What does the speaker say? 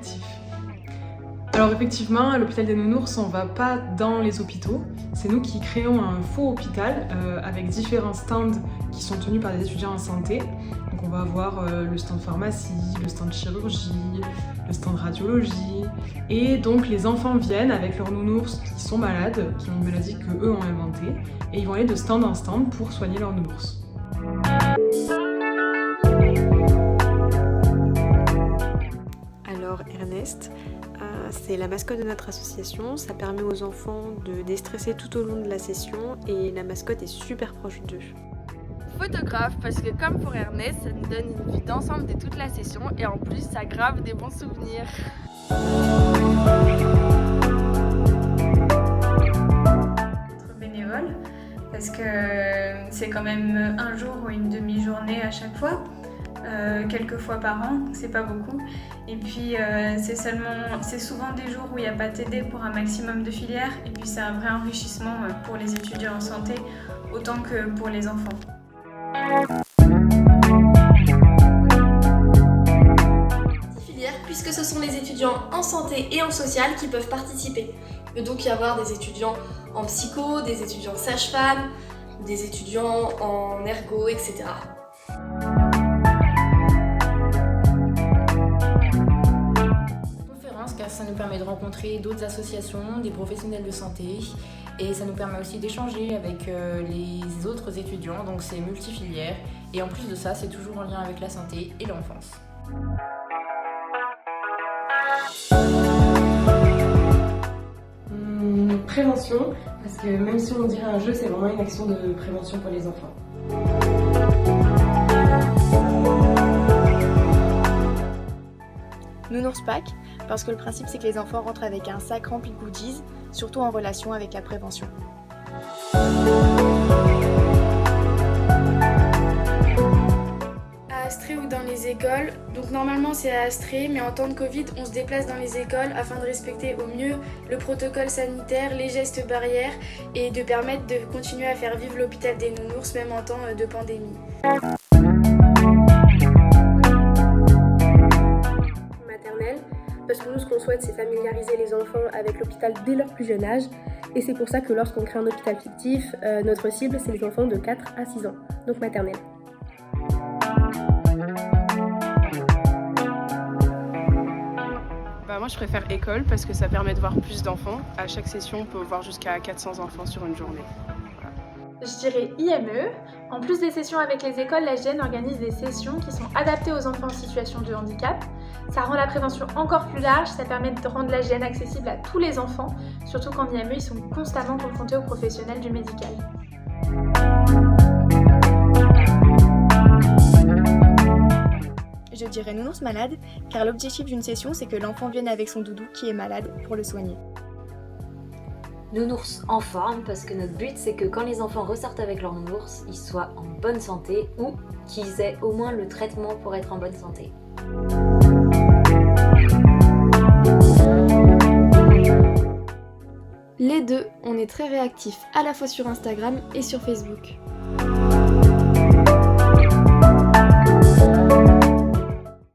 réactif. Alors effectivement, à l'hôpital des Nounours, on ne va pas dans les hôpitaux. C'est nous qui créons un faux hôpital avec différents stands qui sont tenus par des étudiants en santé. Donc on va avoir le stand pharmacie, le stand chirurgie, le stand radiologie. Et donc les enfants viennent avec leurs nounours qui sont malades, qui ont une maladie qu'eux ont inventée. Et ils vont aller de stand en stand pour soigner leurs nounours. Alors Ernest, c'est la mascotte de notre association. Ça permet aux enfants de déstresser tout au long de la session et la mascotte est super proche d'eux. Photographe parce que comme pour Ernest, ça nous donne une vue d'ensemble de toute la session et en plus ça grave des bons souvenirs. Être bénévole parce que c'est quand même un jour ou une demi-journée à chaque fois. Quelques fois par an, c'est pas beaucoup. Et puis c'est souvent des jours où il n'y a pas TD pour un maximum de filières. Et puis c'est un vrai enrichissement pour les étudiants en santé, autant que pour les enfants. Filières, puisque ce sont les étudiants en santé et en social qui peuvent participer. Il peut donc y avoir des étudiants en psycho, des étudiants sages-femmes, des étudiants en ergo, etc. Car ça nous permet de rencontrer d'autres associations, des professionnels de santé et ça nous permet aussi d'échanger avec les autres étudiants, donc c'est multifilière et en plus de ça c'est toujours en lien avec la santé et l'enfance. Prévention, parce que même si on dirait un jeu, c'est vraiment une action de prévention pour les enfants. Nounours Pack, parce que le principe c'est que les enfants rentrent avec un sac rempli de goodies, surtout en relation avec la prévention. À Astrée ou dans les écoles, donc normalement c'est à Astrée, mais en temps de Covid on se déplace dans les écoles afin de respecter au mieux le protocole sanitaire, les gestes barrières et de permettre de continuer à faire vivre l'hôpital des Nounours même en temps de pandémie. Parce que nous, ce qu'on souhaite, c'est familiariser les enfants avec l'hôpital dès leur plus jeune âge. Et c'est pour ça que lorsqu'on crée un hôpital fictif, notre cible, c'est les enfants de 4 à 6 ans, donc maternelle. Moi, je préfère école parce que ça permet de voir plus d'enfants. À chaque session, on peut voir jusqu'à 400 enfants sur une journée. Je dirais IME. En plus des sessions avec les écoles, la l'AGN organise des sessions qui sont adaptées aux enfants en situation de handicap. Ça rend la prévention encore plus large, ça permet de rendre la l'AGN accessible à tous les enfants, surtout qu'en IME, ils sont constamment confrontés aux professionnels du médical. Je dirais Nounours malade, car l'objectif d'une session, c'est que l'enfant vienne avec son doudou qui est malade pour le soigner. Nounours en forme, parce que notre but c'est que quand les enfants ressortent avec leur nounours, ils soient en bonne santé ou qu'ils aient au moins le traitement pour être en bonne santé. Les deux, on est très réactifs à la fois sur Instagram et sur Facebook.